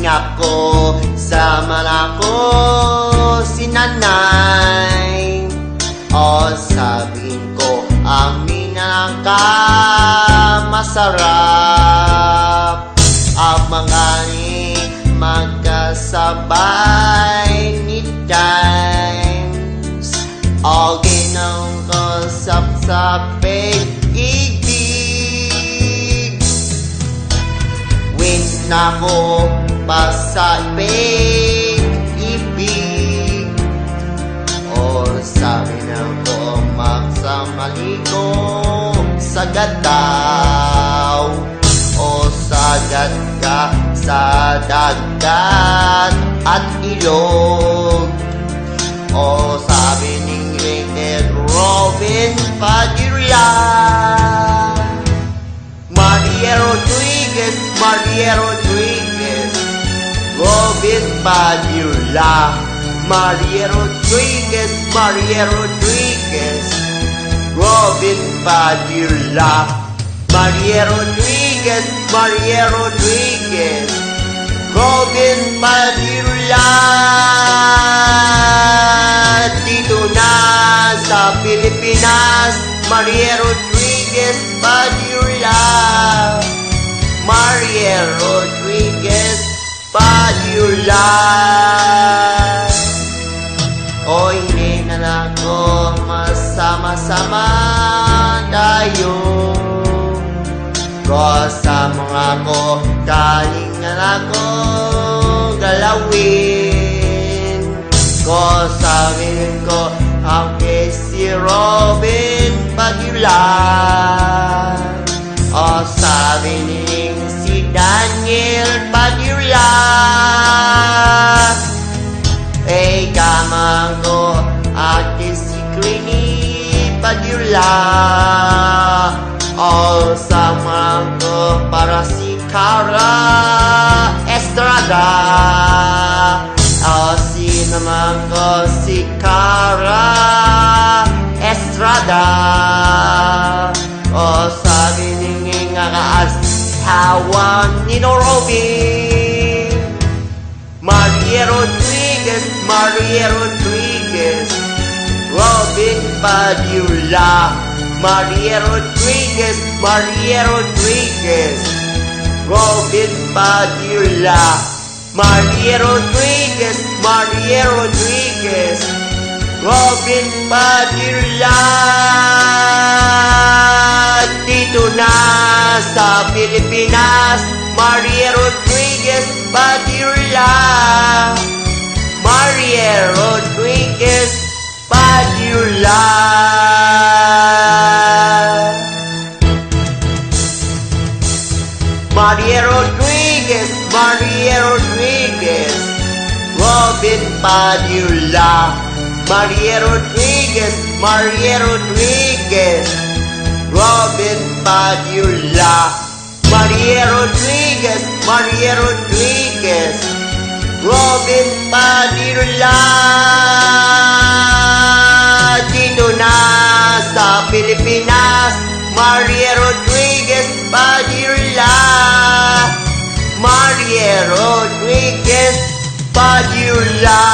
ako, sama ako si nanay. O sabihin ko, amin na ka masarap. Ang mga ni magkasabay ni times. O ginang ko sapsapig ibig. Win ako pasapig ibig. O sabi na ko magsamaligo sagad daw. O sagad ka sa dagat at ilog. O sabi ning Rated Robin Padilla. Maria Rodriguez, Maria Rodriguez, Robin Padilla. Maria Rodriguez, Maria Rodriguez, Robin Padilla. Maria Rodriguez, Maria Rodriguez, Robin Padilla. Dito na sa Pilipinas, Maria Rodriguez Padilla. Maria Rodriguez Padilla. O hindi na ako masama-sama tayo. Kasama ako, kalingan ako galawin. Sabihin ko, okay si Robin Padilla. O sabihin si Daniel Padilla. Eh kamang ko, ate si Queenie Padilla. O sama ko para si Cara Estrada. O si naman ko si Cara Estrada. O sabi ningin nga kaasawa ni Robin. Maria Rodriguez, Maria Rodriguez, Robin Padilla. Maria Rodriguez, Maria Rodriguez, Robin Padilla. Maria Rodriguez, Maria Rodriguez, Robin Padilla. Dito na sa Pilipinas, Maria Rodriguez Padilla. Maria Rodriguez Padilla. Maria Rodriguez, Maria Rodriguez, Robin Padilla. Maria Rodriguez, Maria Rodriguez, Robin Padilla. Maria Rodriguez, Maria Rodriguez, Robin Padilla. Dito na sa Pilipinas, Maria Rodriguez Padilla. Maria Rodriguez Padilla.